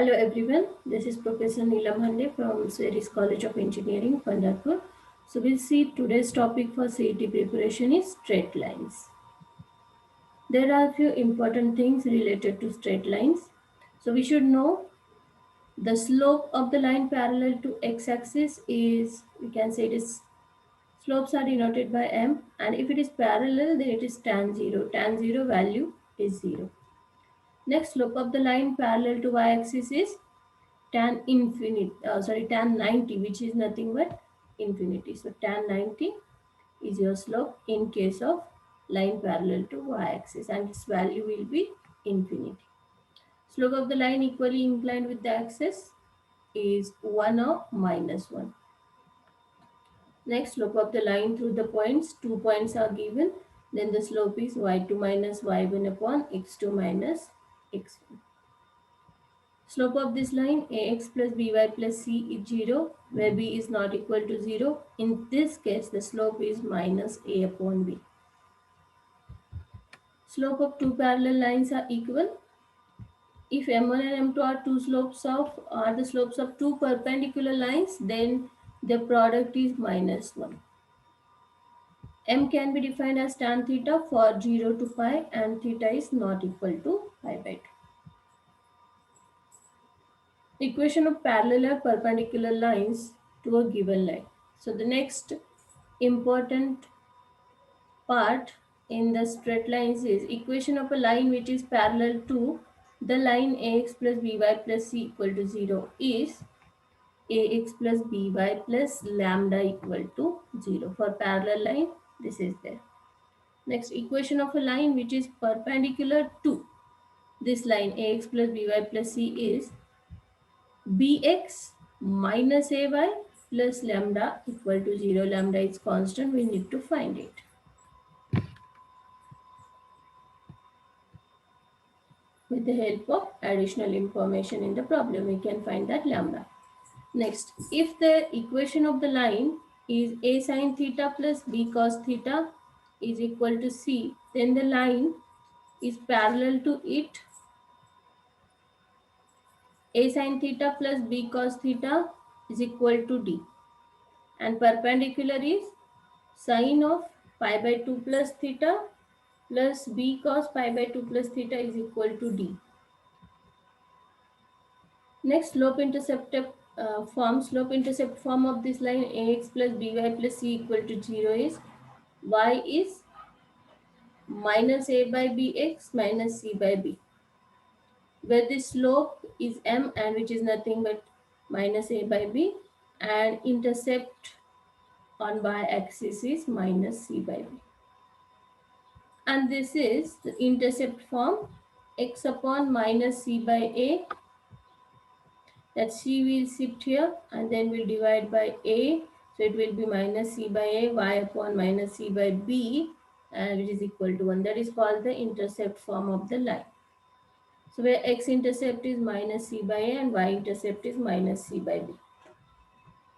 Hello everyone, this is Professor Neelam Hande from Sweris College of Engineering, Pandharpur. So we'll see today's topic for CET preparation is straight lines. There are a few important things related to straight lines. So we should know the slope of the line parallel to x-axis is, we can say it is, slopes are denoted by m, and if it is parallel then it is tan 0. Tan 0 value is 0. Next, slope of the line parallel to y-axis is tan 90, which is nothing but infinity. So tan 90 is your slope in case of line parallel to y-axis, and its value will be infinity. Slope of the line equally inclined with the axis is 1 or minus 1. Next, slope of the line through the points, 2 points are given, then the slope is y2 minus y1 upon x2 minus x1. Slope of this line ax plus by plus c is 0, where b is not equal to 0. In this case, the slope is minus a upon b. Slope of two parallel lines are equal. If m1 and m2 are the slopes of two perpendicular lines, then the product is minus 1. M can be defined as tan theta for 0 to pi, and theta is not equal to pi by 2. Equation of parallel or perpendicular lines to a given line. So the next important part in the straight lines is equation of a line which is parallel to the line ax plus by plus c equal to 0 is ax plus by plus lambda equal to 0. For parallel line, this is there. Next, equation of a line which is perpendicular to this line ax plus by plus c is bx minus ay plus lambda equal to 0. Lambda is constant, we need to find it. With the help of additional information in the problem, we can find that lambda. Next, if the equation of the line is a sin theta plus b cos theta is equal to c, then the line is parallel to it. A sin theta plus b cos theta is equal to d, and perpendicular is sine of pi by 2 plus theta plus b cos pi by 2 plus theta is equal to d. Next, slope intercept form of this line ax plus by plus c equal to 0 is y is minus a by bx minus c by b, where the slope is m, and which is nothing but minus a by b, and intercept on y-axis is minus c by b. And this is the intercept form x upon minus c by a, that c will shift here and then we'll divide by a, so it will be minus c by a y upon minus c by b, and which is equal to 1. That is called the intercept form of the line. So where x intercept is minus c by a and y intercept is minus c by b.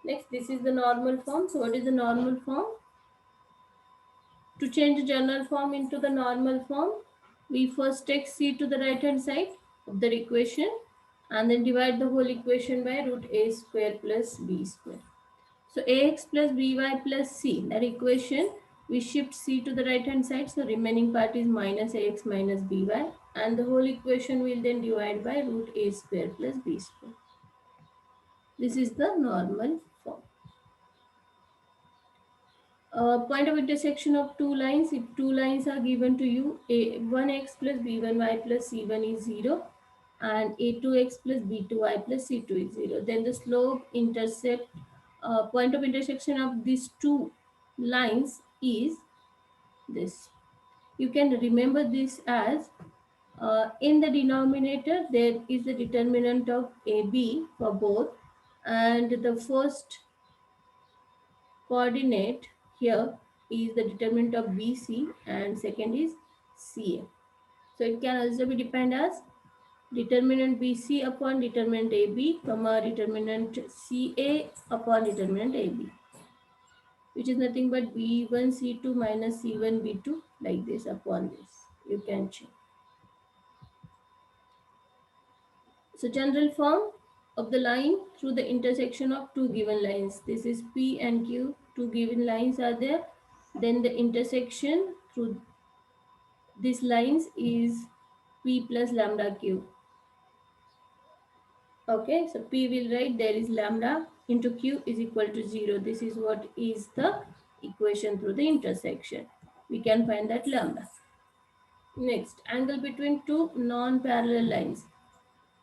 Next, this is the normal form. So what is the normal form? To change the general form into the normal form, we first take c to the right hand side of the equation and then divide the whole equation by root a square plus b square. So ax plus by plus c, that equation, we shift c to the right hand side, so remaining part is minus ax minus by, and the whole equation will then divide by root a square plus b square. This is the normal form. Point of intersection of two lines, if two lines are given to you, a1x plus b1y plus c1 is 0 and a2x plus b2y plus c2 is 0, then the slope intercept point of intersection of these two lines is this. You can remember this as in the denominator there is the determinant of AB for both, and the first coordinate here is the determinant of BC and second is CA. So it can also be defined as determinant BC upon determinant AB, comma determinant CA upon determinant AB, which is nothing but B1 C2 minus C1 B2, like this upon this. You can check. So So general form of the line through the intersection of two given lines. This is P and Q. Two given lines are there. Then the intersection through these lines is P plus lambda Q. Okay, so P will write there is lambda into Q is equal to 0. This is what is the equation through the intersection. We can find that lambda. Next, angle between two non-parallel lines.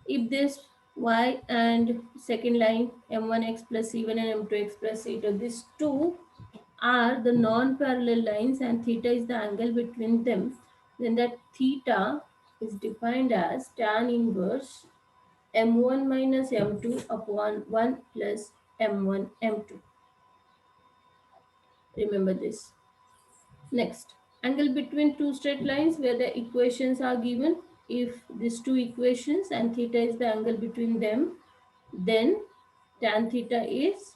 If this y and second line m1x plus c1 and m2x plus c2, these two are the non-parallel lines and theta is the angle between them, then that theta is defined as tan inverse m1 minus m2 upon 1 plus m1 m2. Remember this. Next, angle between two straight lines where the equations are given. If these two equations and theta is the angle between them, then tan theta is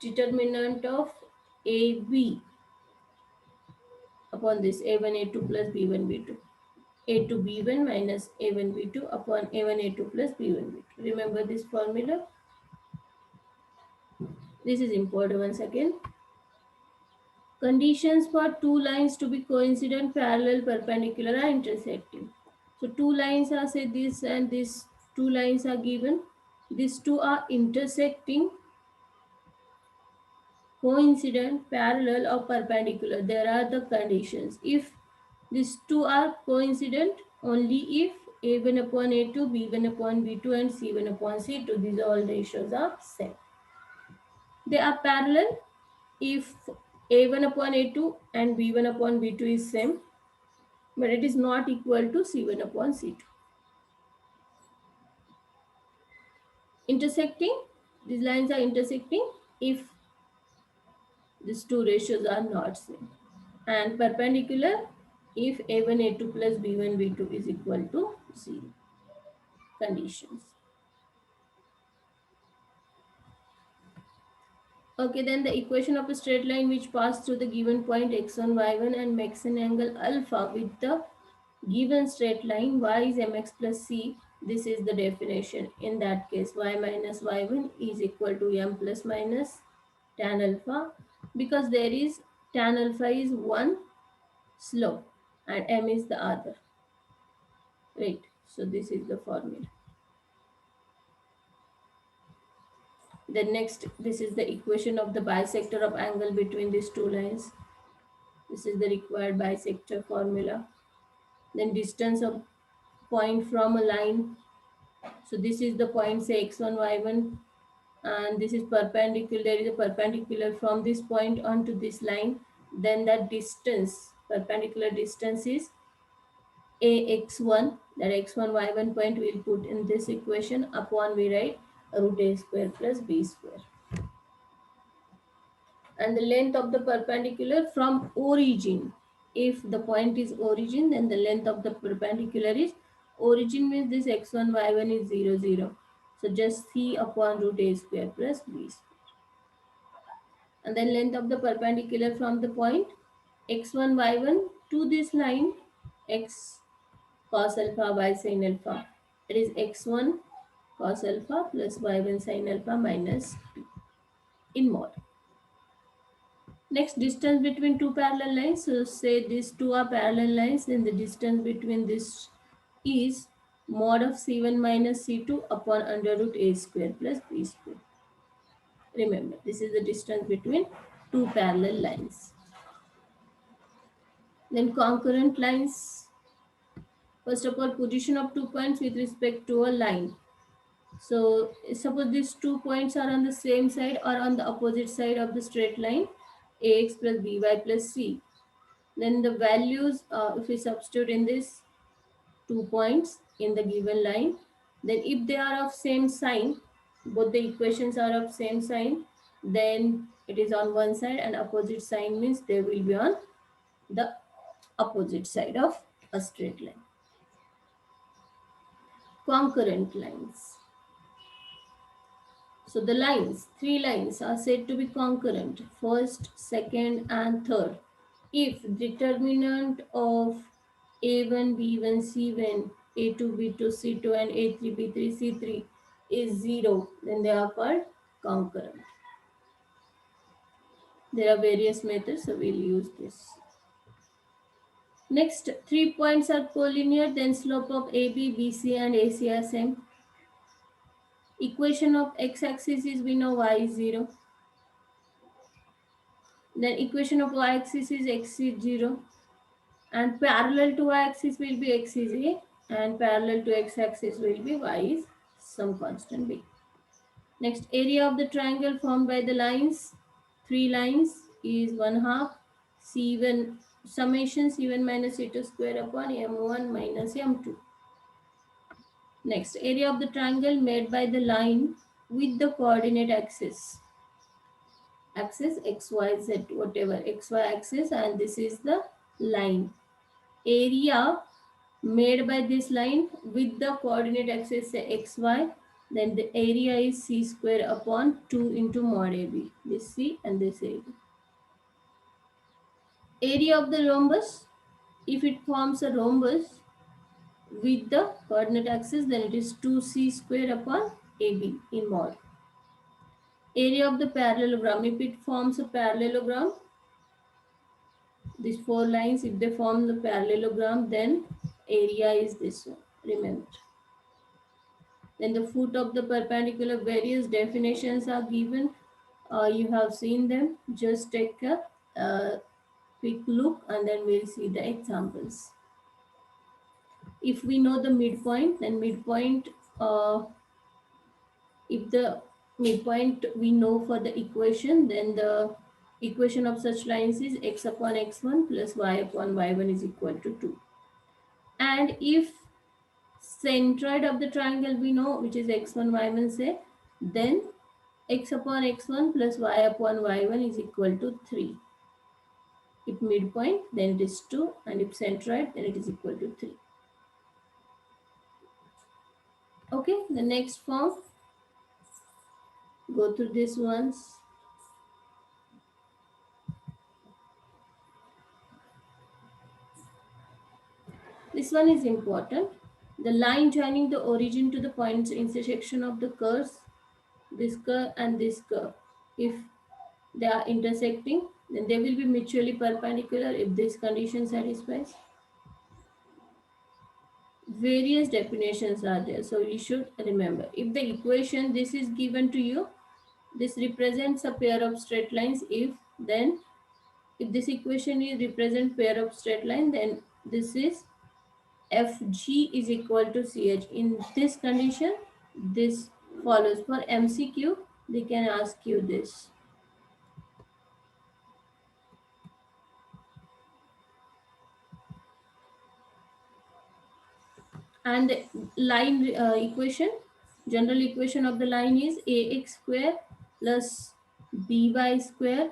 determinant of AB upon this A1 A2 plus B1 B2. A2 B1 minus A1 B2 upon A1 A2 plus B1 B2. Remember this formula. This is important once again. Conditions for two lines to be coincident, parallel, perpendicular are intersecting. So two lines are say this and this two lines are given. These two are intersecting, coincident, parallel or perpendicular. There are the conditions. If these two are coincident, only if A1 upon A2, B1 upon B2 and C1 upon C2, these all ratios are same. They are parallel if A1 upon A2 and B1 upon B2 is same, but it is not equal to C1 upon C2. Intersecting, these lines are intersecting if these two ratios are not same. And perpendicular if A1 A2 plus B1 B2 is equal to 0. Conditions. Okay, then the equation of a straight line which pass through the given point x1 y1 and makes an angle alpha with the given straight line y is mx plus c. This is the definition. In that case, y minus y1 is equal to m plus minus tan alpha, because there is tan alpha is one slope and m is the other. Right. So this is the formula. Then next, this is the equation of the bisector of angle between these two lines. This is the required bisector formula. Then distance of point from a line. So this is the point, say x1, y1, and this is perpendicular. There is a perpendicular from this point onto this line. Then that distance, perpendicular distance is ax1. That x1, y1 point we'll put in this equation upon we write root a square plus b square. And the length of the perpendicular from origin. If the point is origin, then the length of the perpendicular is origin, means this x1 y1 is 0 0. So just c upon root a square plus b square. And then length of the perpendicular from the point x1 y1 to this line x cos alpha y sin alpha. It is x1 cos alpha plus y1 sin alpha minus p in mod. Next, distance between two parallel lines. So say these two are parallel lines, then the distance between this is mod of c1 minus c2 upon under root a square plus b square. Remember, this is the distance between two parallel lines. Then concurrent lines. First of all, position of 2 points with respect to a line. So suppose these 2 points are on the same side or on the opposite side of the straight line, ax plus by plus c. Then the values, if we substitute in this 2 points in the given line, then if they are of same sign, both the equations are of same sign, then it is on one side, and opposite sign means they will be on the opposite side of a straight line. Concurrent lines. So the lines, three lines are said to be concurrent, first, second and third, if determinant of a1, b1, c1 A2, B2, C2 and A3, B3, C3 is 0, then they are called concurrent. There are various methods, so we'll use this. Next, 3 points are collinear, then slope of AB, BC and AC are same. Equation of x-axis is, we know y is 0. Then equation of y-axis is x is 0. And parallel to y-axis will be x is a, and parallel to x-axis will be y is some constant b. Next, area of the triangle formed by the lines, 3 lines, is 1/2 C1 summation C1 minus C2 square upon M1 minus M2. Next, area of the triangle made by the line with the coordinate axis x, y, z, whatever xy axis, and this is the line. Area made by this line with the coordinate axis say xy, then the area is c square upon 2 into mod AB. This c and this AB. Area of the rhombus, if it forms a rhombus with the coordinate axis, then it is 2c square upon AB in mod. Area of the parallelogram, if it forms a parallelogram, these 4 lines, if they form the parallelogram, then area is this one, remember. Then the foot of the perpendicular, various definitions are given. You have seen them. Just take a quick look and then we'll see the examples. If we know the midpoint, then midpoint, if the midpoint we know for the equation, then the equation of such lines is x upon x1 plus y upon y1 is equal to 2. And if centroid of the triangle we know, which is x1 y1 say, then x upon x1 plus y upon y1 is equal to 3. If midpoint, then it is 2, and if centroid, then it is equal to 3. Okay, the next form, go through this once. This one is important. The line joining the origin to the points intersection of the curves, this curve and this curve, if they are intersecting, then they will be mutually perpendicular if this condition satisfies. Various definitions are there, so you should remember. If the equation this is given to you, this represents a pair of straight lines. If this equation is represent pair of straight line, then this is FG is equal to CH. In this condition, this follows. For MCQ, they can ask you this. And the line equation, general equation of the line is ax square plus by square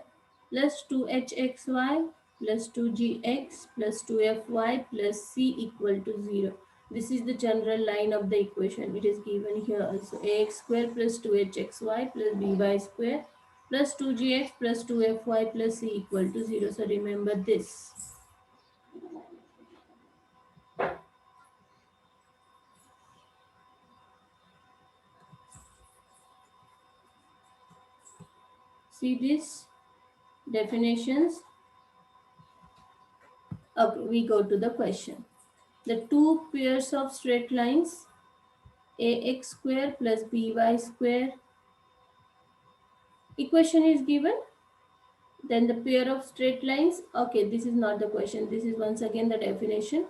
plus 2hxy plus 2gx plus 2fy plus c equal to 0. This is the general line of the equation. It is given here also. Ax square plus 2hxy plus by square plus 2gx plus 2fy plus c equal to 0. So remember this. See these definitions. Okay, we go to the question. The two pairs of straight lines, ax square plus by square, equation is given. Then the pair of straight lines, okay, this is not the question. This is once again the definition.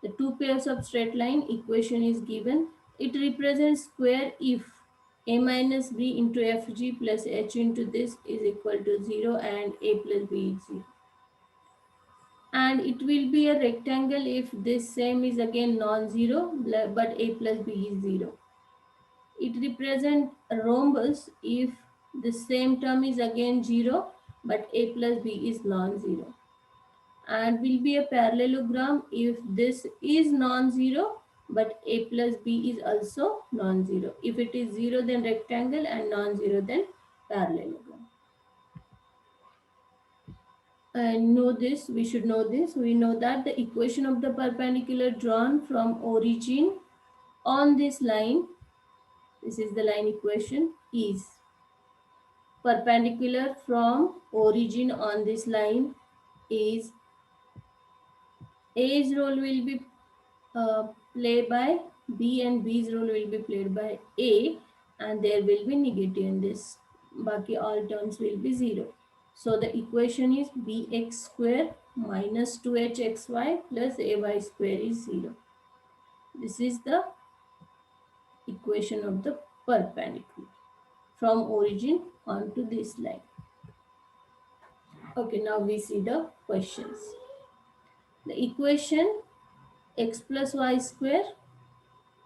The two pairs of straight line, equation is given. It represents square if a minus b into fg plus h into this is equal to 0 and a plus b is 0. And it will be a rectangle if this same is again non-zero but a plus b is 0. It represents a rhombus if the same term is again 0 but a plus b is non-zero. And will be a parallelogram if this is non-zero but a plus b is also non-zero. If it is 0 then rectangle and non-zero then parallelogram. and know this, we should know this. We know that the equation of the perpendicular drawn from origin on this line, this is the line equation, is perpendicular from origin on this line is A's role will be played by B and B's role will be played by A, and there will be negative in this. Baki all terms will be 0. So the equation is bx square minus 2hxy plus ay square is 0. This is the equation of the perpendicular from origin onto this line. Okay, now we see the questions. The equation x plus y square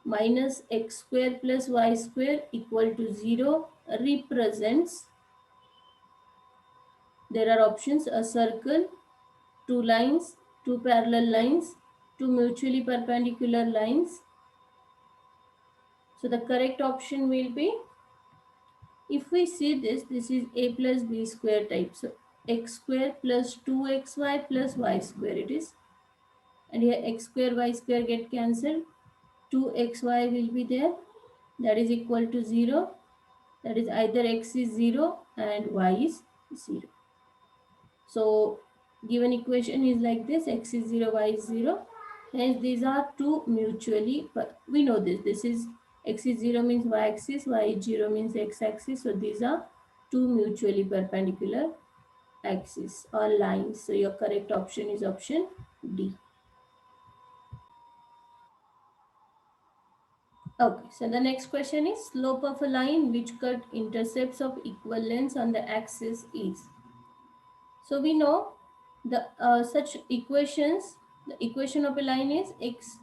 minus x square plus y square equal to 0 represents, there are options, a circle, two lines, two parallel lines, two mutually perpendicular lines. So the correct option will be, if we see this, this is a plus b square type. So x square plus 2xy plus y square it is. And here x square y square get cancelled. 2xy will be there. That is equal to 0. That is either x is 0 and y is 0. So given equation is like this, x is 0, y is 0. Hence these are two mutually, but we know this. This is x is 0 means y axis, y is 0 means x axis. So these are two mutually perpendicular axis or lines. So your correct option is option D. Okay, so the next question is slope of a line which cut intercepts of equal lengths on the axis is. So we know the such equations, the equation of a line is x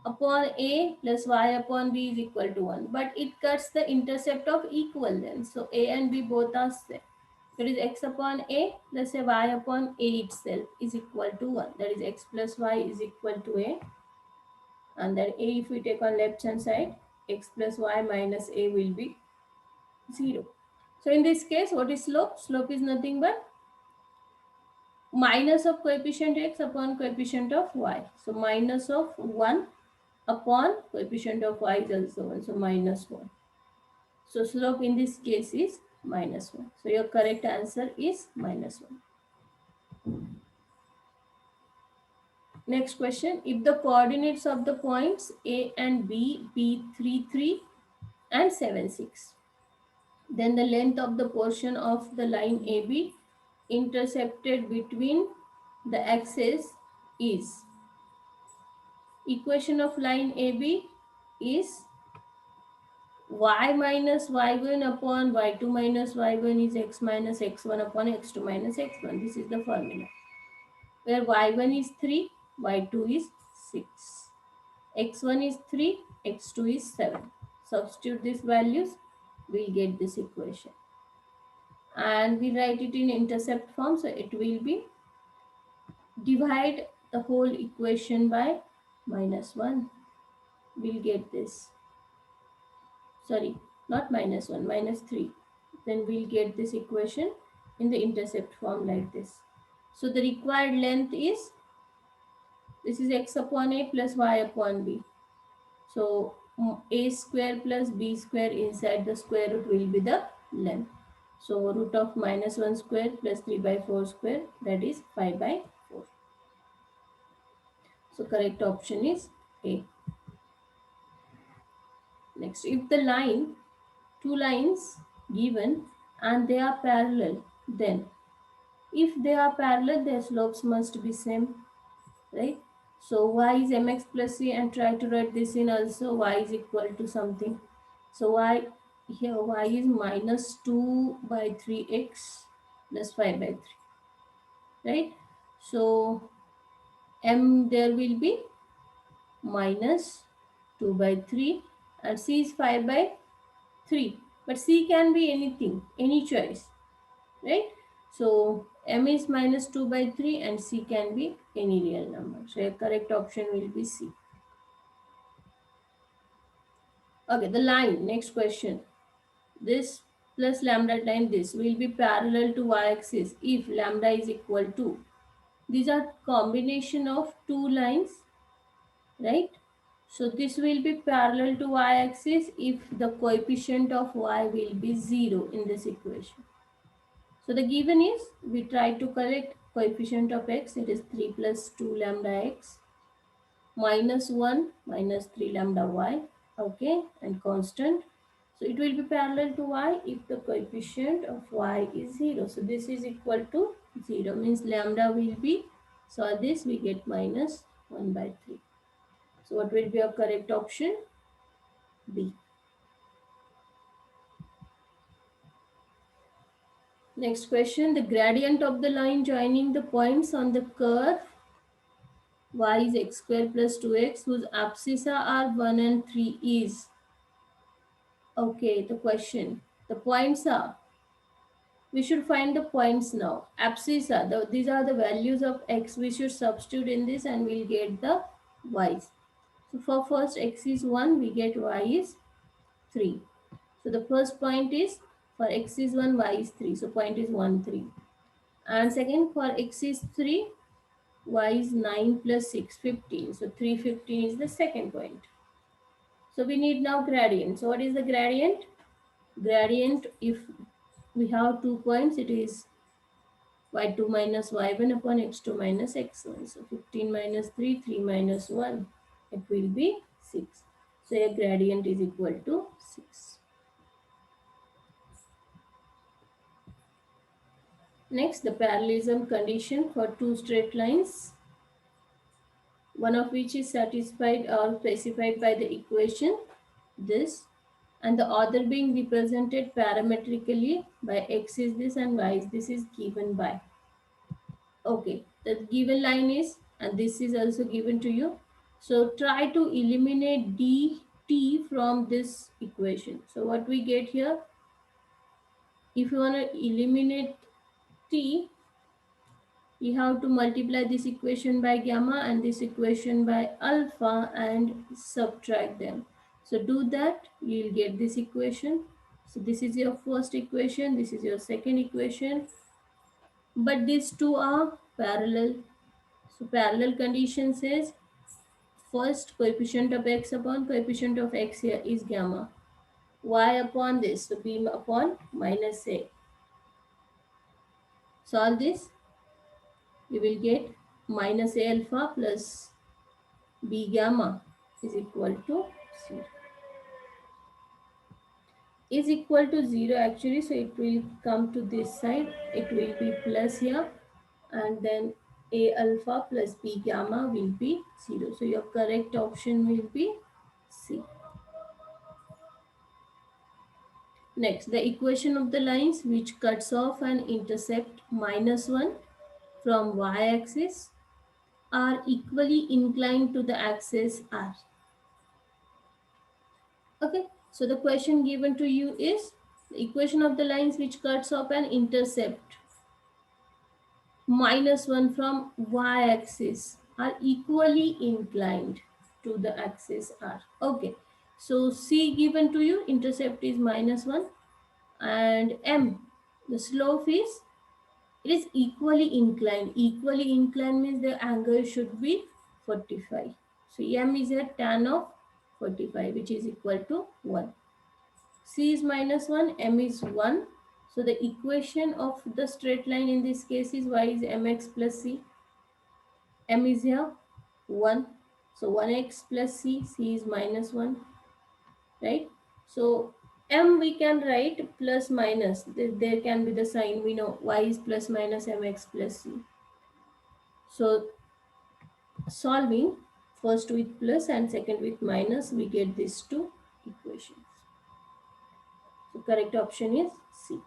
upon a plus y upon b is equal to 1, but it cuts the intercept of equal length. So a and b both are same. That is x upon a plus a y upon a itself is equal to 1. That is x plus y is equal to a, and then a, if we take on left hand side, x plus y minus a will be 0. So in this case, what is slope? Slope is nothing but minus of coefficient x upon coefficient of y. So minus of 1 upon coefficient of y is also 1. So minus 1. So slope in this case is minus 1. So your correct answer is minus 1. Next question. If the coordinates of the points A and B be 3, 3 and 7, 6, then the length of the portion of the line AB intercepted between the axes is, equation of line AB is y minus y1 upon y2 minus y1 is x minus x1 upon x2 minus x1. This is the formula, where y1 is 3, y2 is 6, x1 is 3, x2 is 7. Substitute these values, we'll get this equation. And we write it in intercept form, so it will be divide the whole equation by minus 1. We'll get this. Sorry, not minus 1, minus 3. Then we'll get this equation in the intercept form like this. So the required length is, this is x upon a plus y upon b. So a square plus b square inside the square root will be the length. So root of minus 1 square plus 3 by 4 square, that is 5 by 4. So correct option is A. Next, if the line, two lines given and they are parallel, then if they are parallel, their slopes must be same, right? So y is mx plus c, and try to write this in also, y is equal to something. So y, here y is minus 2 by 3x plus 5 by 3, right? So m there will be minus 2 by 3 and c is 5 by 3. But c can be anything, any choice, right? So m is minus 2 by 3 and c can be any real number. So your correct option will be C. Okay, the line, next question. This plus lambda times this will be parallel to y-axis if lambda is equal to. These are combination of two lines, right? So this will be parallel to y-axis if the coefficient of y will be 0 in this equation. So the given is, we try to collect coefficient of x, it is 3 plus 2 lambda x minus 1 minus 3 lambda y, okay, and constant. So it will be parallel to y if the coefficient of y is 0. So this is equal to 0, means lambda will be, so this we get minus 1 by 3. So what will be our correct option? B. Next question, the gradient of the line joining the points on the curve y is x square plus 2x whose abscissa are 1 and 3 is, okay, the question, the points are, we should find the points now. Abscissa, these are the values of x, we should substitute in this and we'll get the y's. So for first x is 1, we get y is 3. So the first point is, for x is 1, y is 3. So point is 1, 3. And second, for x is 3, y is 9 plus 6, 15. So 3, 15 is the second point. So we need now gradient. So what is the gradient? Gradient, if we have 2 points, it is y2 minus y1 upon x2 minus x1. So 15 minus 3, 3 minus 1, it will be 6. So a gradient is equal to 6. Next, the parallelism condition for two straight lines, one of which is satisfied or specified by the equation this, and the other being represented parametrically by x is this and y is this, is given by, okay, the given line is, and this is also given to you. So try to eliminate dt from this equation. So what we get here, if you want to eliminate t, you have to multiply this equation by gamma and this equation by alpha and subtract them. So do that, you will get this equation. So this is your first equation, this is your second equation, but these two are parallel. So parallel condition says, first coefficient of x upon coefficient of x here is gamma, y upon this, so b upon minus a. Solve this, you will get minus a alpha plus b gamma is equal to 0. Is equal to 0 actually, so it will come to this side, it will be plus here, and then a alpha plus b gamma will be 0. So your correct option will be C. Next, the equation of the lines which cuts off and intercept minus 1 from y-axis are equally inclined to the axis R. Okay, so the question given to you is, the equation of the lines which cuts off and intercept minus 1 from y-axis are equally inclined to the axis R. Okay, so C given to you, intercept is minus 1, and M, the slope is, it is equally inclined. Equally inclined means the angle should be 45. So M is a tan of 45, which is equal to 1. C is minus 1, M is 1. So the equation of the straight line in this case is y is mx plus c. M is here 1. So 1x plus c, c is minus 1, right? So m we can write plus minus. There can be the sign. We know y is plus minus mx plus c. So solving first with plus and second with minus, we get these two equations. So correct option is C.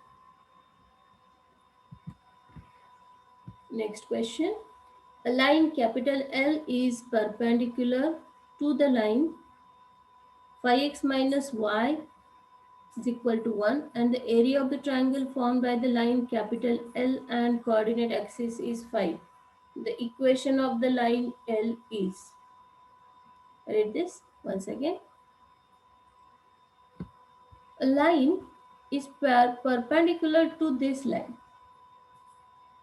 Next question. A line capital L is perpendicular to the line phi x minus y is equal to 1, and the area of the triangle formed by the line capital L and coordinate axis is 5. The equation of the line L is, read this once again. A line is perpendicular to this line,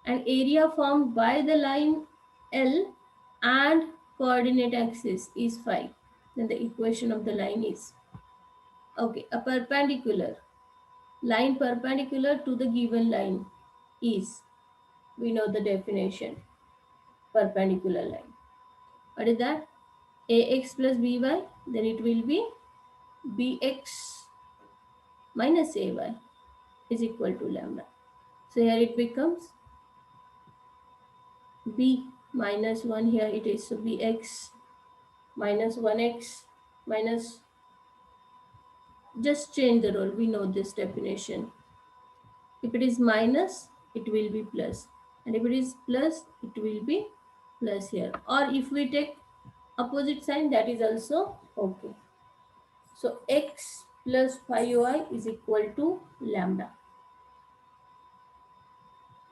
and area formed by the line L and coordinate axis is phi, then the equation of the line is, okay, a perpendicular line perpendicular to the given line is, we know the definition, perpendicular line. What is that? Ax plus by, then it will be bx minus ay is equal to lambda. So here it becomes b minus 1, here it is, so bx minus 1x minus, just change the role, we know this definition. If it is minus, it will be plus, and if it is plus, it will be plus here, or if we take opposite sign, that is also okay. So x plus phi y is equal to lambda.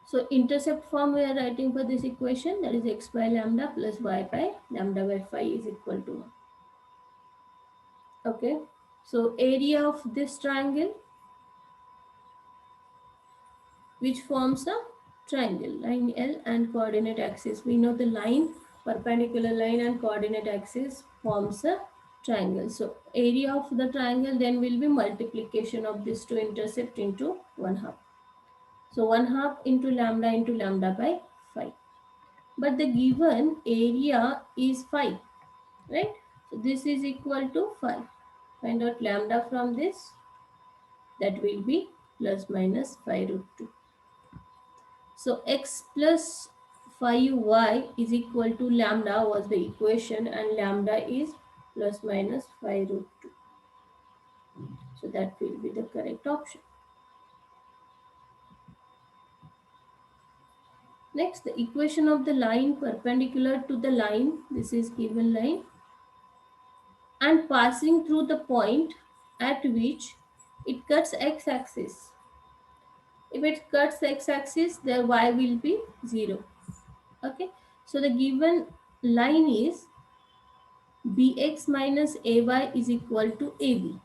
So intercept form we are writing for this equation, that is x by lambda plus y by lambda by phi is equal to 1. Okay, so area of this triangle which forms a triangle, line L and coordinate axis. We know the line, perpendicular line and coordinate axis forms a triangle. So area of the triangle then will be multiplication of these two intercept into 1/2. So 1/2 into lambda by 5. But the given area is 5, right? So this is equal to 5. Find out lambda from this, that will be plus minus 5 root 2. So x plus 5y is equal to lambda was the equation, and lambda is plus minus 5 root 2. So that will be the correct option. Next, the equation of the line perpendicular to the line, this is given line, and passing through the point at which it cuts x-axis. If it cuts x-axis, the y will be 0. Okay, so the given line is bx minus ay is equal to ab,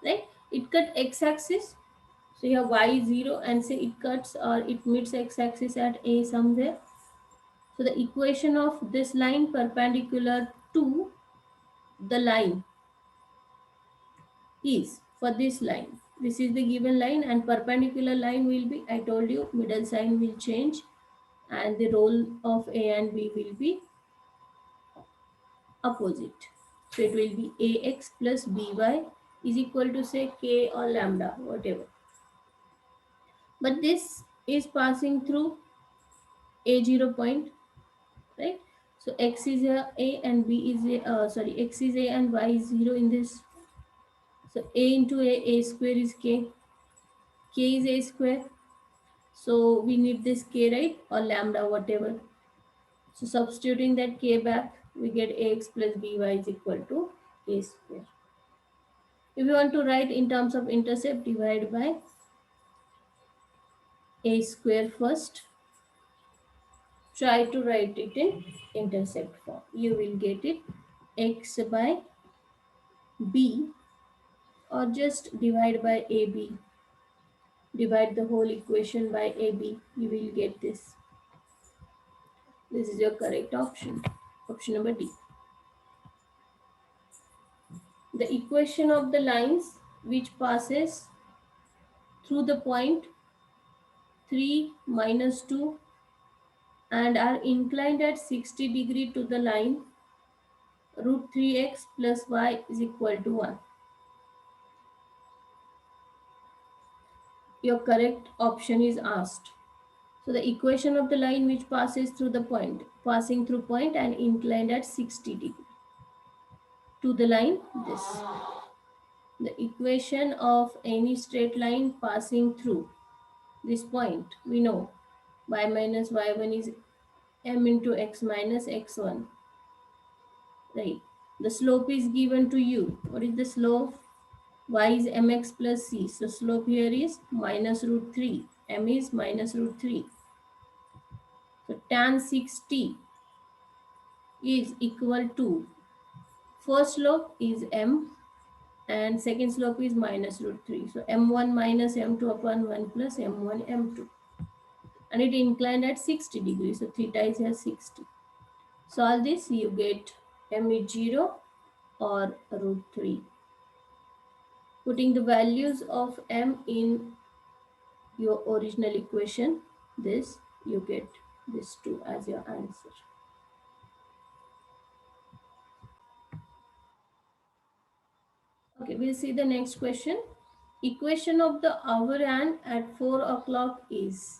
right? It cut x-axis, so here y is 0, and say it cuts or it meets x-axis at a somewhere. So the equation of this line perpendicular to the line is, for this line, this is the given line, and perpendicular line will be, I told you, middle sign will change, and the role of a and b will be opposite. So it will be ax plus by is equal to, say, k or lambda, whatever. But this is passing through a0 point, right? So x is a and b is x is a and y is 0 in this. So a into a square is k is a square. So we need this k, right, or lambda, whatever. So substituting that k back, we get ax plus by is equal to a square. If you want to write in terms of intercept, divide by a square first. Try to write it in intercept form. You will get it x by b, or just divide by ab. Divide the whole equation by ab. You will get this. This is your correct option. Option number D. The equation of the lines which passes through the point 3 minus 2 and are inclined at 60 degree to the line root 3x plus y is equal to 1. Your correct option is asked. So the equation of the line which passes through the point, passing through point and inclined at 60 degree to the line, this. The equation of any straight line passing through this point, we know y minus y1 is m into x minus x1, right? The slope is given to you. What is the slope? Y is mx plus c. So slope here is minus root 3. M is minus root 3. So tan 60 is equal to, first slope is m and second slope is minus root 3. So m1 minus m2 upon 1 plus m1 m2, and it inclined at 60 degrees. So theta is here 60. Solve this, you get m is 0 or root 3. Putting the values of m in your original equation, this you get this 2 as your answer. Okay, we'll see the next question. Equation of the hour hand at 4 o'clock is,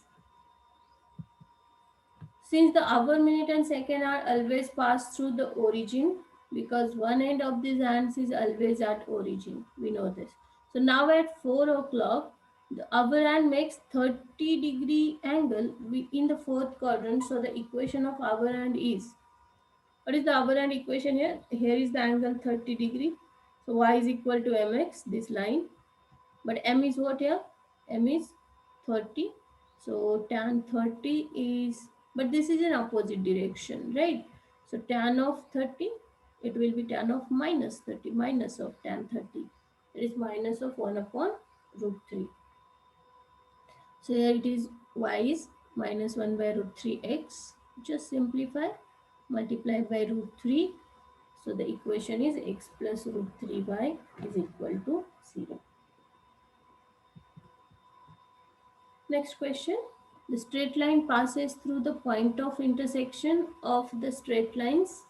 since the hour, minute and second are always passed through the origin, because one end of these hands is always at origin. We know this. So now at 4 o'clock, the hour hand makes 30-degree angle in the fourth quadrant. So the equation of hour hand is, what is the hour hand equation here? Here is the angle 30 degree. So y is equal to mx, this line. But m is what here? M is 30. So tan 30 is, but this is in opposite direction, right? So tan of 30, it will be tan of minus 30, minus of tan 30. It is minus of 1 upon root 3. So here it is, y is minus 1 by root 3x. Just simplify, multiply by root 3. So the equation is x plus root 3y is equal to 0. Next question. The straight line passes through the point of intersection of the straight lines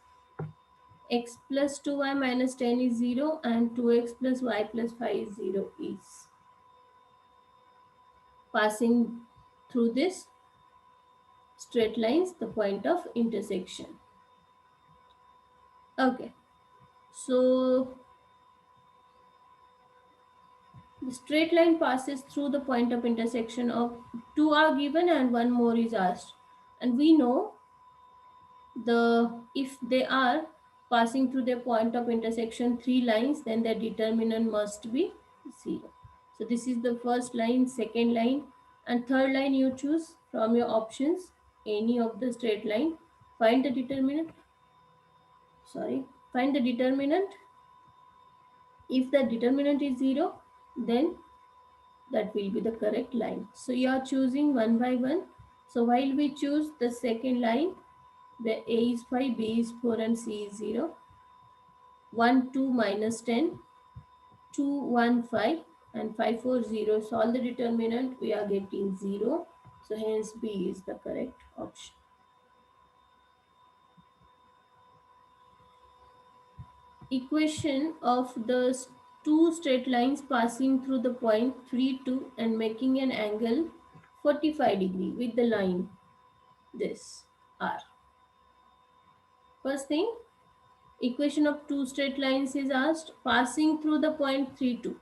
x plus 2y minus 10 is 0 and 2x plus y plus 5 is 0 is passing through this straight lines, the point of intersection. Okay, so the straight line passes through the point of intersection of, two are given and one more is asked, and we know if they are passing through their point of intersection three lines, then their determinant must be 0. So this is the first line, second line, and third line. You choose from your options any of the straight line. Find the determinant. Find the determinant. If the determinant is 0, then that will be the correct line. So you are choosing one by one. So while we choose the second line, where a is 5, b is 4 and c is 0, 1 2 minus 10, 2 1 5 and 5 4 0. Solve the determinant, we are getting 0. So hence B is the correct option. Equation of the two straight lines passing through the point 3 2 and making an angle 45 degree with the line this R. First thing, equation of two straight lines is asked passing through the point 3 2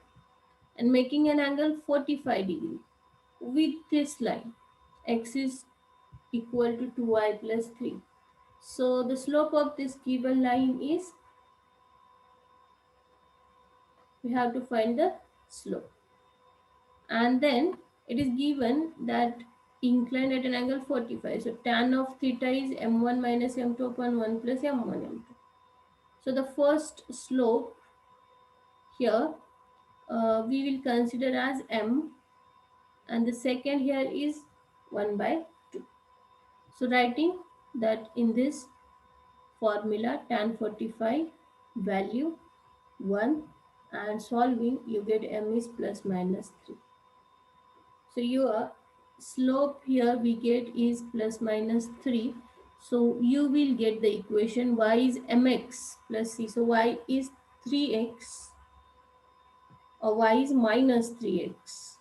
and making an angle 45 degree with this line. X is equal to 2y plus 3. So the slope of this given line is, we have to find the slope, and then it is given that inclined at an angle 45. So tan of theta is m1 minus m2 upon 1 plus m1 m2. So the first slope here we will consider as m, and the second here is 1 by 2. So writing that in this formula, tan 45 value 1, and solving you get m is plus minus 3. So your slope here we get is plus minus 3. So you will get the equation y is mx plus c. So y is 3x or y is minus 3x.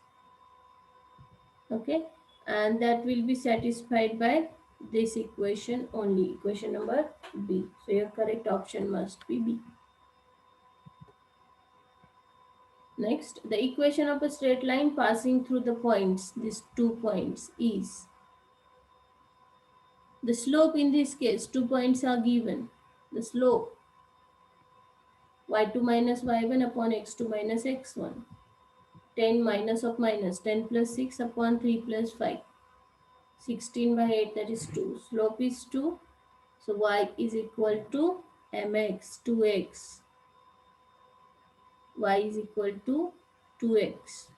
Okay, and that will be satisfied by this equation only, equation number B. So your correct option must be B. Next, the equation of a straight line passing through the points, these 2 points, is, the slope in this case, 2 points are given. The slope y2 minus y1 upon x2 minus x1. 10 minus of minus, 10 plus 6 upon 3 plus 5. 16 by 8, that is 2. Slope is 2. So y is equal to mx, 2x y is equal to 2x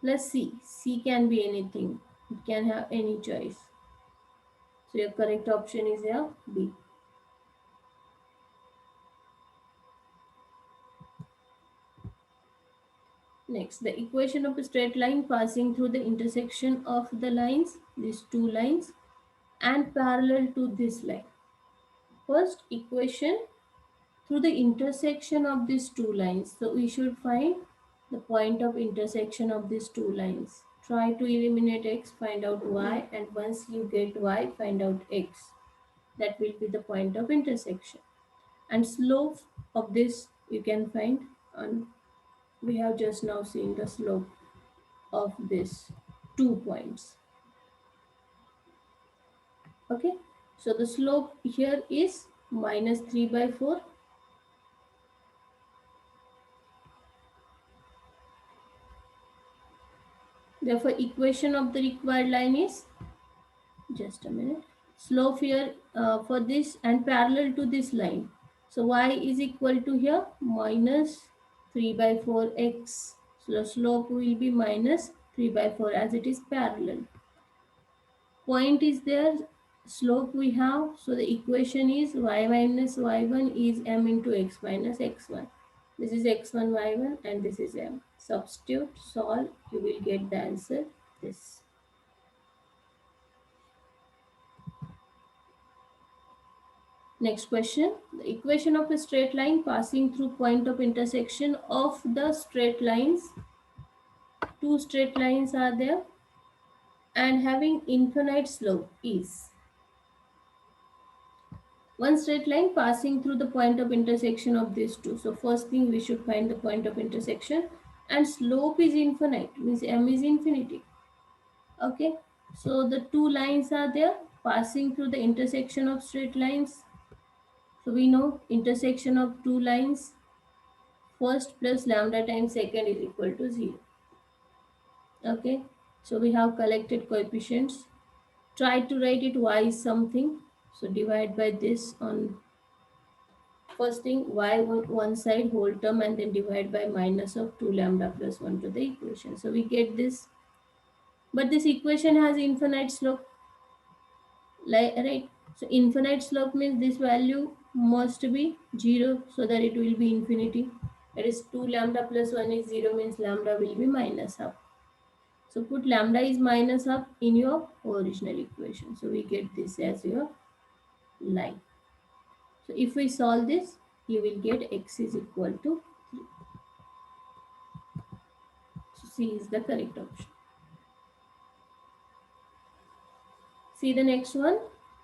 plus c. C can be anything. It can have any choice. So your correct option is here B. Next, the equation of a straight line passing through the intersection of the lines, these two lines, and parallel to this line. First equation through the intersection of these two lines. So we should find the point of intersection of these two lines. Try to eliminate x, find out y, and once you get y, find out x. That will be the point of intersection. And slope of this you can find, and we have just now seen the slope of this 2 points. Okay, so the slope here is minus 3 by 4. Therefore equation of the required line is, just a minute, slope here for this and parallel to this line. So y is equal to here minus 3 by 4x. So slope will be minus 3 by 4 as it is parallel. Point is there, slope we have. So the equation is y minus y1 is m into x minus x1. This is x1 y1 and this is m. Substitute, solve, you will get the answer this. Next question. The equation of a straight line passing through point of intersection of the straight lines. Two straight lines are there and having infinite slope is. One straight line passing through the point of intersection of these two. So first thing we should find the point of intersection, and slope is infinite, means m is infinity. Okay. So the two lines are there passing through the intersection of straight lines. So we know intersection of two lines, first plus lambda times second is equal to 0. Okay, so we have collected coefficients. Try to write it y is something. So divide by this on first thing y one side whole term and then divide by minus of 2 lambda plus 1 to the equation. So we get this. But this equation has infinite slope. Like, right? So infinite slope means this value must be 0 so that it will be infinity. That is 2 lambda plus 1 is 0 means lambda will be minus half. So put lambda is minus half in your original equation. So we get this as your line. So if we solve this, you will get x is equal to 3. So C is the correct option. See the next one.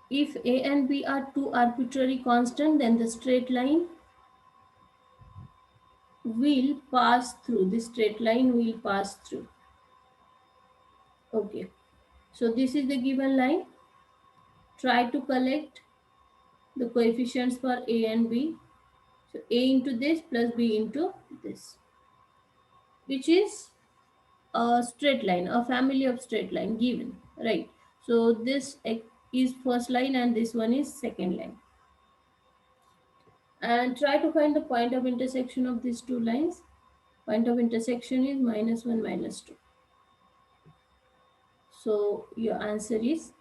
If a and b are two arbitrary constants, then the straight line will pass through. This straight line will pass through. Okay. So this is the given line. Try to collect the coefficients for a and b. So a into this plus b into this, which is a straight line, a family of straight line given, right? So this is first line and this one is second line. And try to find the point of intersection of these two lines. Point of intersection is minus 1, minus 2. So your answer is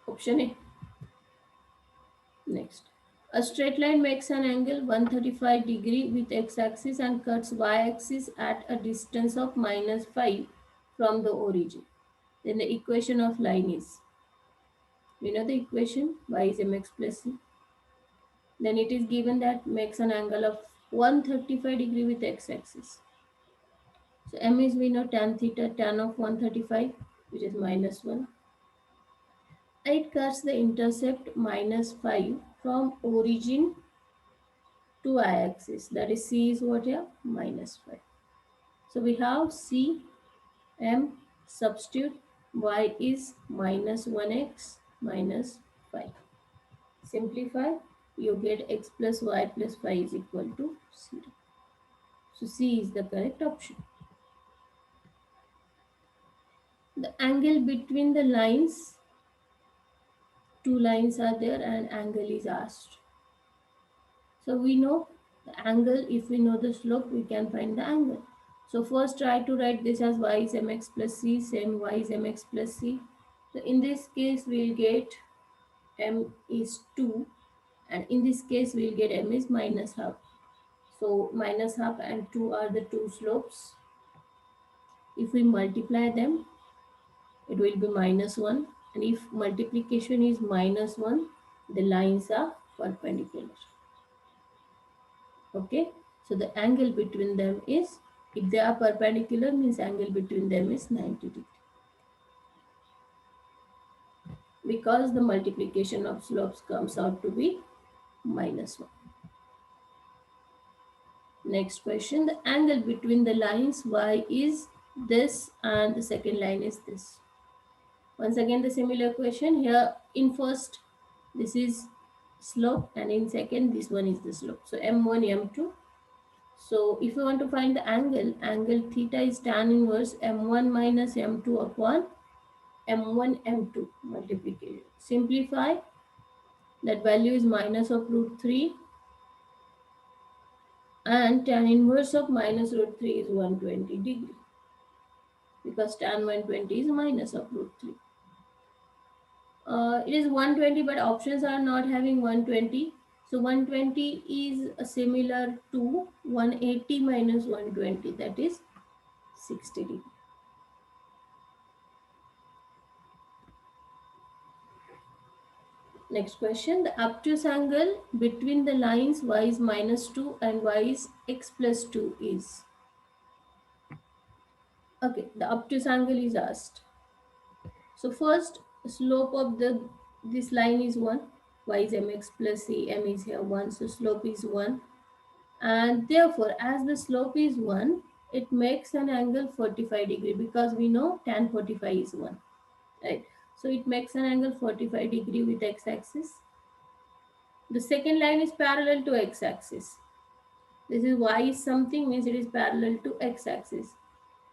option A. Next. A straight line makes an angle 135 degree with x-axis and cuts y-axis at a distance of minus 5 from the origin. Then the equation of line is, we know the equation, y is mx plus c. Then it is given that makes an angle of 135 degree with x-axis. So m is, we know, tan theta, tan of 135, which is minus 1. It cuts the intercept minus 5 from origin to y-axis. That is c is what here? Minus 5. So we have c, m, substitute, y is minus 1x minus 5. Simplify, you get x plus y plus 5 is equal to 0. So C is the correct option. The angle between the lines two lines are there and angle is asked. So we know the angle. If we know the slope, we can find the angle. So first try to write this as y is mx plus c, same y is mx plus c. So in this case we'll get m is 2, and in this case we'll get m is minus half. So minus half and 2 are the two slopes. If we multiply them, it will be minus 1, and if multiplication is minus 1, the lines are perpendicular. Okay, so the angle between them is, if they are perpendicular, means angle between them is 90 degree, because the multiplication of slopes comes out to be minus 1. Next question, the angle between the lines y is this and the second line is this. Once again the similar question here. In first, this is slope, and in second this one is the slope. So m1 m2. So if you want to find the angle theta is tan inverse m1 minus m2 upon m1 m2 multiplication. Simplify, that value is minus of root 3, and tan inverse of minus root 3 is 120 degree, because tan 120 is minus of root 3. It is 120, but options are not having 120. So 120 is similar to 180 minus 120, that is 60 degree. Next question, the obtuse angle between the lines y is minus 2 and y is x plus 2 is. Okay, the obtuse angle is asked. So first, slope of this line is 1, y is mx plus c, m is here 1, so slope is 1. And therefore, as the slope is 1, it makes an angle 45 degree, because we know tan 45 is 1, right? So it makes an angle 45 degree with x-axis. The second line is parallel to x-axis. This is y is something, means it is parallel to x-axis.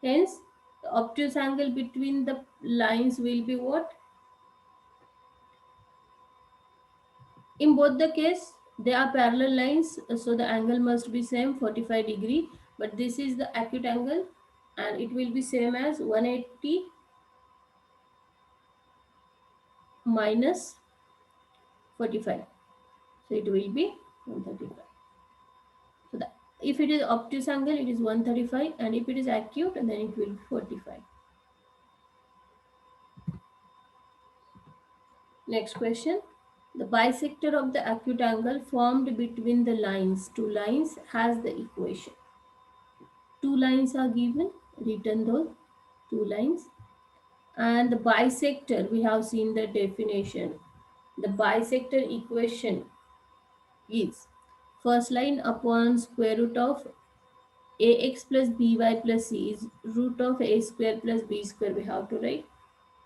Hence, the obtuse angle between the lines will be what? In both the case, they are parallel lines, so the angle must be same 45 degree. But this is the acute angle, and it will be same as 180 minus 45. So it will be 135. So that if it is obtuse angle, it is 135, and if it is acute, then it will be 45. Next question. The bisector of the acute angle formed between the lines, two lines, has the equation. Two lines are given, written those two lines. And the bisector, we have seen the definition. The bisector equation is first line upon square root of ax plus by plus c is root of a square plus b square, we have to write,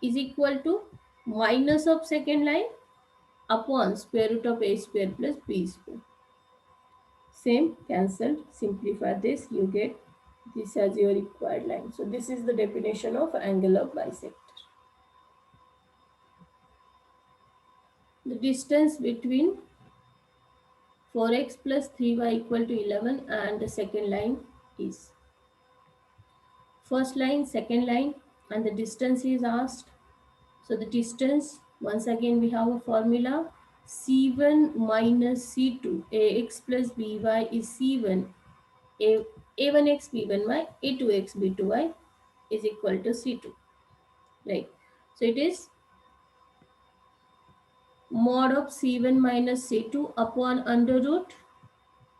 is equal to minus of second line upon square root of a square plus b square. Same, cancelled, simplify this, you get this as your required line. So this is the definition of angle of bisector. The distance between 4x plus 3y equal to 11 and the second line is first line, second line, and the distance is asked. So the distance, once again we have a formula, c1 minus c2, ax plus by is c1, a1x b1y, a2x b2y is equal to c2, right? So it is mod of c1 minus c2 upon under root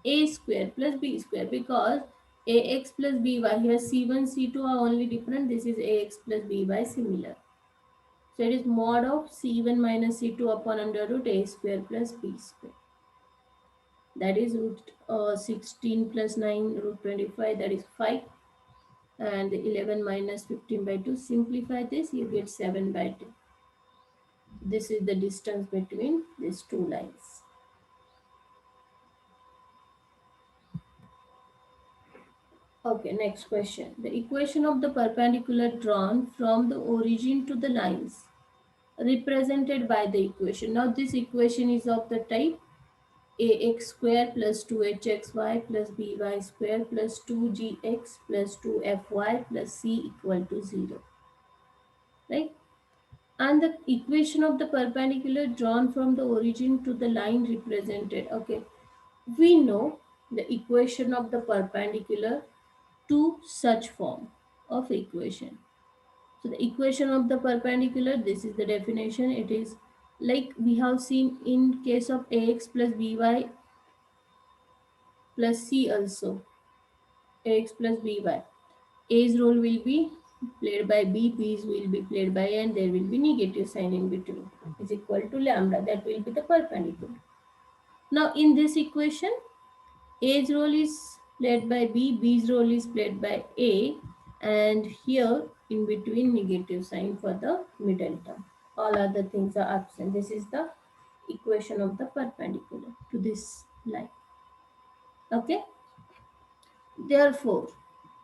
a square plus b square, because ax plus by, here c1 c2 are only different, this is ax plus by similar. So it is mod of c1 minus c2 upon under root a square plus b square, that is root 16 plus 9 root 25, that is 5, and 11 minus 15 by 2, simplify this, you get 7 by 2. This is the distance between these two lines. Okay, next question. The equation of the perpendicular drawn from the origin to the lines represented by the equation. Now this equation is of the type ax square plus 2hxy plus by square plus 2gx plus 2fy plus c equal to 0, right? And the equation of the perpendicular drawn from the origin to the line represented. Okay, we know the equation of the perpendicular to such form of equation. So the equation of the perpendicular, this is the definition. It is like we have seen in case of ax plus by plus c also. Ax plus by. A's role will be played by b, b's will be played by a, and there will be negative sign in between is equal to lambda. That will be the perpendicular. Now in this equation, A's role is played by b, b's role is played by a, and here in between negative sign for the middle term. All other things are absent. This is the equation of the perpendicular to this line. Okay. Therefore,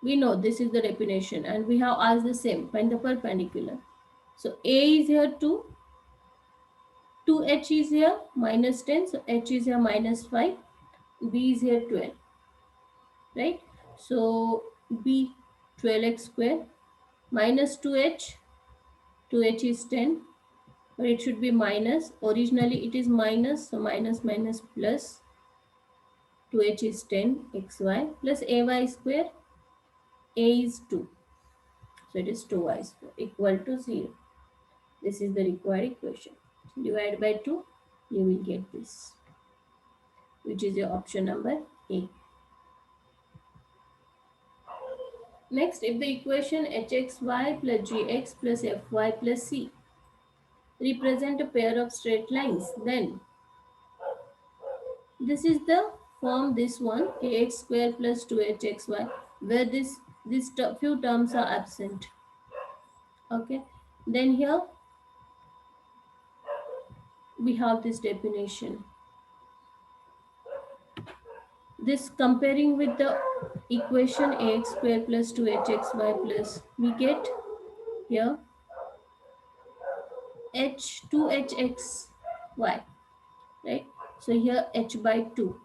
we know this is the definition, and we have asked the same, find the perpendicular. So A is here 2, 2h is here minus 10, so h is here minus 5, b is here 12, right? So b 12x square minus 2h, 2h is 10, but it should be minus. Originally it is minus, so minus minus plus 2h is 10 xy plus ay square, a is 2. So it is 2y square equal to 0. This is the required equation. Divide by 2, you will get this, which is your option number A. Next, if the equation hxy plus gx plus fy plus c represent a pair of straight lines, then this is the form, this one ax square plus 2hxy, where this few terms are absent. Okay, then here we have this definition. This comparing with the equation ax square plus 2hxy plus, we get here h 2hxy, right? So here h by 2,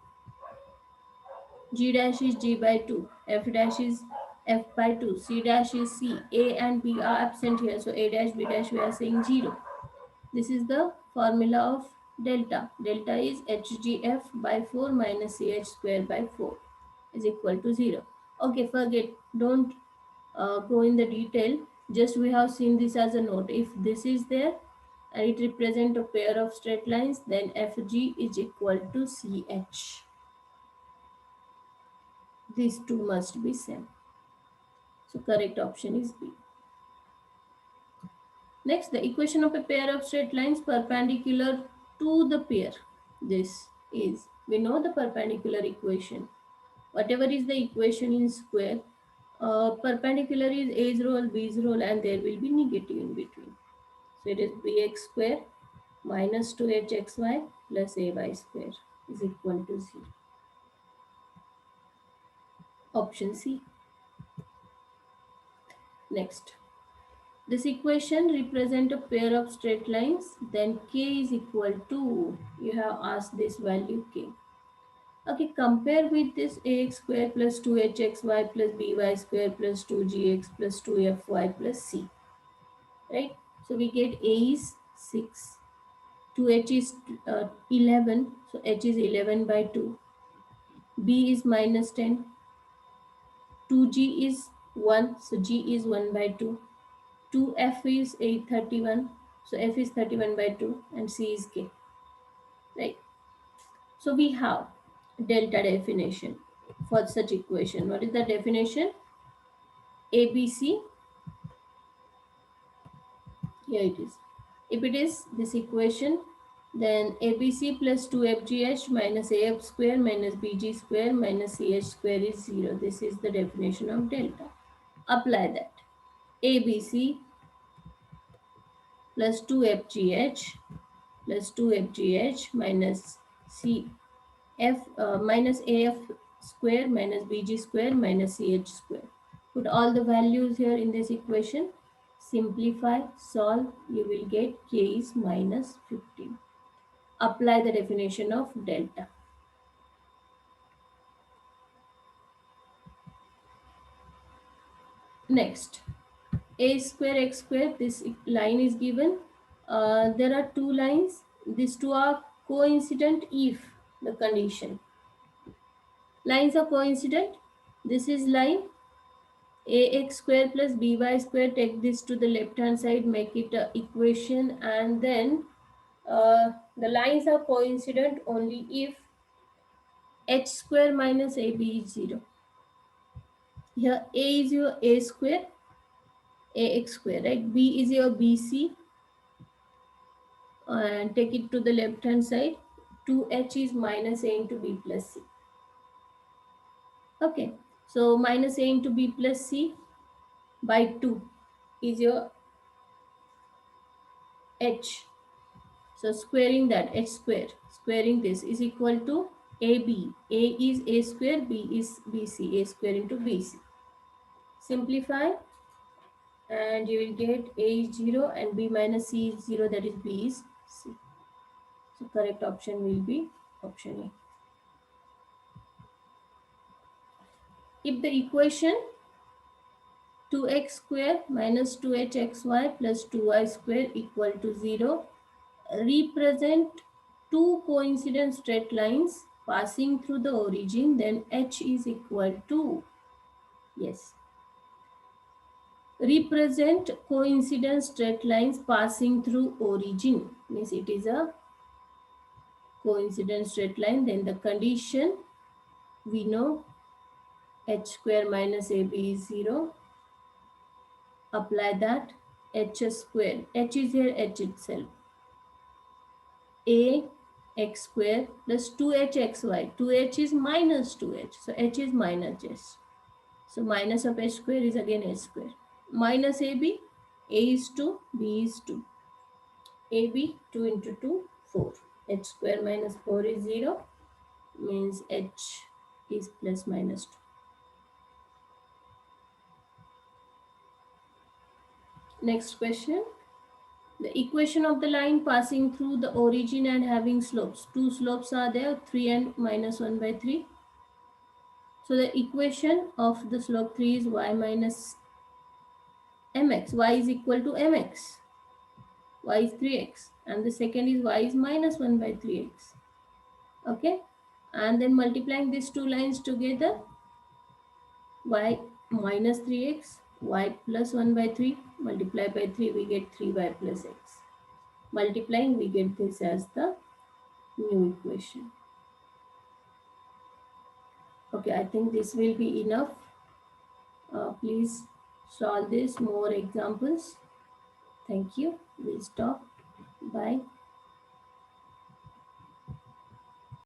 g dash is g by 2, f dash is f by 2, c dash is c, a and b are absent here, so a dash b dash we are saying 0. This is the formula of delta. Delta is hgf by 4 minus ch square by 4 is equal to 0. Okay, forget, don't go in the detail. Just we have seen this as a note. If this is there and it represents a pair of straight lines, then fg is equal to ch. These two must be same. So correct option is B. Next, the equation of a pair of straight lines perpendicular to the pair. This is, we know the perpendicular equation. Whatever is the equation in square, perpendicular is A's role, B's role, and there will be negative in between. So it is bx square minus 2hxy plus ay square is equal to 0. Option C. Next, this equation represent a pair of straight lines, then k is equal to, you have asked this value k. Okay, compare with this ax square plus 2hxy plus by square plus 2gx plus 2fy plus c, right? So we get a is 6, 2h is 11, so h is 11 by 2, b is minus 10, 2g is 1, so g is 1 by 2, 2f is 831, so f is 31 by 2, and c is k, right? So we have delta definition for such equation. What is the definition? ABC, here it is. If it is this equation, then ABC plus 2FGH minus AF square minus BG square minus CH square is 0. This is the definition of delta. Apply that. ABC plus 2FGH plus 2FGH minus minus AF square minus BG square minus CH square. Put all the values here in this equation. Simplify, solve, you will get k is minus 15. Apply the definition of delta. Next, a square x square, this line is given. There are two lines. These two are coincident if the condition. Lines are coincident. This is line ax square plus by square. Take this to the left hand side, make it a equation, and then the lines are coincident only if h square minus ab is 0. Here a is your a square, ax square, right? B is your bc, and take it to the left hand side. 2h is minus a into b plus c. Okay, so minus a into b plus c by 2 is your h. So squaring that, h square, squaring this is equal to ab. A is a square, b is bc, a square into bc. Simplify, and you will get a is 0 and b minus c is 0, that is b is c. So correct option will be option A. If the equation 2x square minus 2hxy plus 2y square equal to 0 represent two coincident straight lines passing through the origin, then h is equal to, yes, represent coincident straight lines passing through origin means it is a coincident straight line, then the condition we know h square minus ab is 0. Apply that, h square, h is here h itself, a x square plus 2hxy, 2h is minus 2h, so h is minus s, so minus of h square is again h square, minus ab, a is 2, b is 2, ab 2 into 2 4, h square minus 4 is 0, means h is plus minus 2. Next question. The equation of the line passing through the origin and having slopes. Two slopes are there, 3 and minus 1 by 3. So the equation of the slope 3 is y minus mx. Y is equal to mx. Y is 3x. And the second is y is minus 1 by 3x. Okay. And then multiplying these two lines together, y minus 3x, y plus 1 by 3, multiply by 3, we get 3y plus x. Multiplying, we get this as the new equation. Okay, I think this will be enough. Please solve this, more examples. Thank you. We'll stop. Bye.